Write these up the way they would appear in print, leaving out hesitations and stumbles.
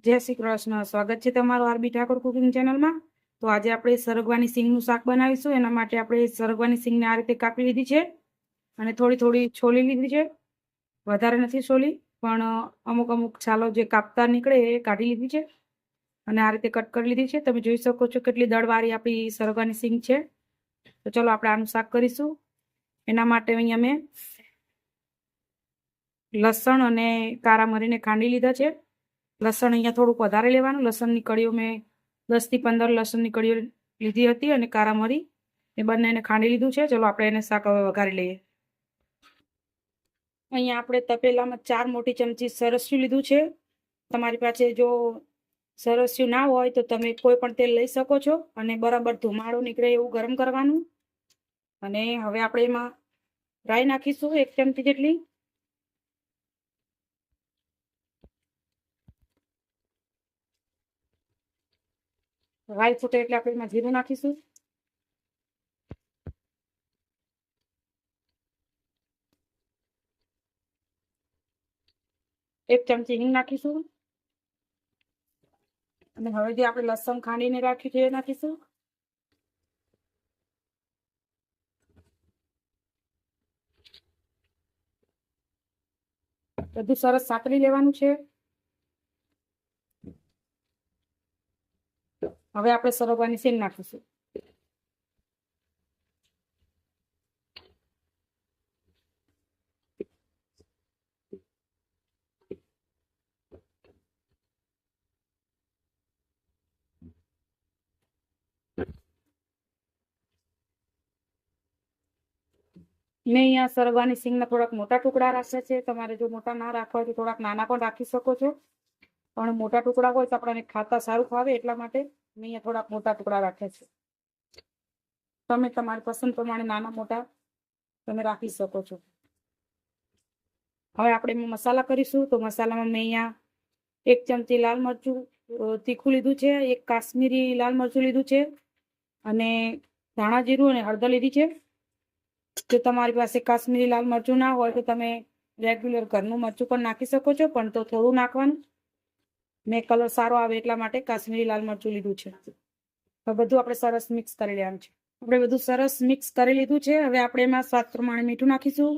જય શ્રી કૃષ્ણ. સ્વાગત છે તમારું આરબી ઠાકોર કુકિંગ ચેનલમાં. તો આજે આપણે સરગવાની સિંગનું શાક બનાવીશું. એના માટે આપણે સરગવાની સિંગને આ રીતે કાપી લીધી છે અને થોડી થોડી છોલી લીધી છે. વધારે નથી છોલી, પણ અમુક અમુક છાલો જે કાપતા નીકળે એ કાઢી લીધી છે અને આ રીતે કટ કરી લીધી છે. તમે જોઈ શકો છો કેટલી દળવાળી આપણી સરગવાની સિંગ છે. તો ચલો આપણે આનું શાક કરીશું. એના માટે અહીંયા મેં લસણ અને કારા મરીને ખાંડી લીધા છે. લસણ અહીંયા થોડુંક વધારે લેવાનું. લસણની કળીઓ મેં 10 થી 15 લસણની કળીઓ લીધી હતી અને કારા મરી એ બંનેને ખાંડી લીધું છે. ચલો આપણે એને શાક હવે વઘારી લઈએ. અહીંયા આપણે તપેલામાં 4 મોટી ચમચી સરસ્યું લીધું છે. તમારી પાસે જો સરસ્યું ના હોય તો તમે કોઈ પણ તેલ લઈ શકો છો અને બરાબર ધુમાડો નીકળે એવું ગરમ કરવાનું. અને હવે આપણે એમાં રાઈ નાખીશું 1 ચમચી જેટલી. રાઈ ફૂટે એટલે આપણે એમાં જીરું નાખીશું. એક ચમચી હિંગ નાખીશું અને હવે જે આપણે લસણ ખાંડીને રાખ્યું છે એ નાખીશું. બધું સરસ સાતળી લેવાનું છે. હવે આપણે સરગવાની સિંગ નાખીશું. મેં અહીંયા સરગવાની સિંગના થોડાક મોટા ટુકડા રાખ્યા છે. તમારે જો મોટા ના રાખવા હોય તો થોડાક નાના પણ રાખી શકો છો, પણ મોટા ટુકડા હોય તો આપણને ખાતા સારું ફાવે એટલા માટે મેં અહીંયા થોડાક મોટા ટુકડા રાખ્યા છે. તમે તમારી પસંદ પ્રમાણે નાના મોટા તમે રાખી શકો છો. હવે આપણે મસાલા કરીશું. તો મસાલામાં મેં અહીંયા 1 ચમચી લાલ મરચું તીખું લીધું છે, 1 કાશ્મીરી લાલ મરચું લીધું છે અને ધાણા જીરું અને હળદર લીધી છે. જો તમારી પાસે કાશ્મીરી લાલ મરચું ના હોય તો તમે રેગ્યુલર ઘરનું મરચું પણ નાખી શકો છો, પણ તો થોડું નાખવાનું. મેં કલર સારો આવે એટલા માટે કાશ્મીરી લાલ મરચું લીધું છે. હવે બધું આપણે સરસ મિક્સ કરી લેવાનું છે. આપણે બધું સરસ મિક્સ કરી લીધું છે. હવે આપણે એમાં સ્વાદ પ્રમાણે મીઠું નાખીશું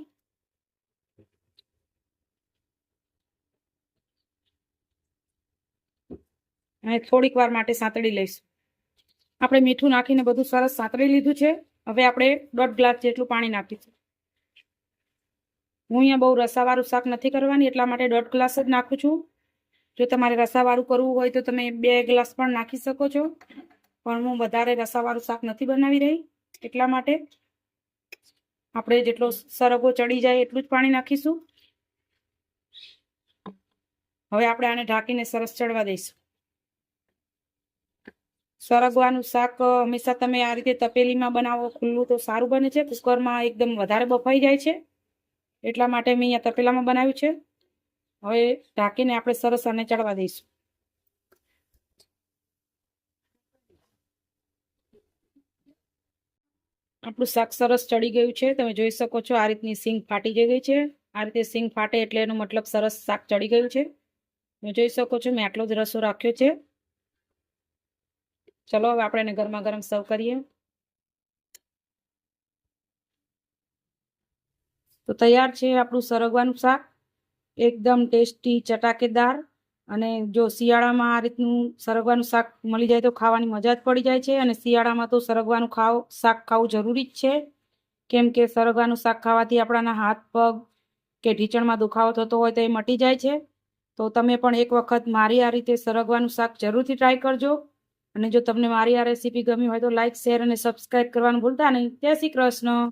અને થોડીક વાર માટે સાંતળી લઈશું. આપણે મીઠું નાખીને બધું સરસ સાંતળી લીધું છે. હવે આપણે 1.5 ગ્લાસ જેટલું પાણી નાખીશું. હું અહીંયા બહુ રસાવાળું શાક નથી કરવાની એટલા માટે 1.5 ગ્લાસ જ નાખું છું. જો તમારે રસાવાળું કરવું હોય તો તમે 2 ગ્લાસ પણ નાખી શકો છો, પણ હું વધારે રસાવાળું શાક નથી બનાવી રહી એટલા માટે આપણે જેટલો સરગવો ચડી જાય એટલું જ પાણી નાખીશું. હવે આપણે આને ઢાંકીને સરસ ચડવા દઈશું. સરગવાનું શાક હંમેશા તમે આ રીતે તપેલીમાં બનાવો ખુલ્લું તો સારું બને છે. કુકરમાં એકદમ વધારે બફાઈ જાય છે એટલા માટે મેં અહીંયા તપેલામાં બનાવ્યું છે. હવે ઢાંકીને આપણે સરસ આને ચડવા દઈશું. આપણું શાક સરસ ચડી ગયું છે. તમે જોઈ શકો છો આ રીતની સિંગ ફાટી ગઈ છે. આ રીતે સિંગ ફાટે એટલે એનો મતલબ સરસ શાક ચડી ગયું છે. તમે જોઈ શકો છો મેં આટલો જ રસો રાખ્યો છે. ચલો હવે આપણે એને ગરમા ગરમ સર્વ કરીએ. તો તૈયાર છે આપણું સરગવાનું શાક, એકદમ ટેસ્ટી ચટાકેદાર. અને જો શિયાળામાં આ રીતનું સરગવાનું શાક મળી જાય તો ખાવાની મજા જ પડી જાય છે. અને શિયાળામાં તો સરગવાનું શાક ખાવું જરૂરી જ છે, કેમ કે સરગવાનું શાક ખાવાથી આપણાના હાથ પગ કે ઢીચણમાં દુખાવો થતો હોય તો એ મટી જાય છે. તો તમે પણ એક વખત મારી આ રીતે સરગવાનું શાક જરૂરથી ટ્રાય કરજો. અને જો તમને મારી આ રેસીપી ગમી હોય તો લાઈક, શેર અને સબસ્ક્રાઈબ કરવાનું ભૂલતા નહીં. જય શ્રી કૃષ્ણ.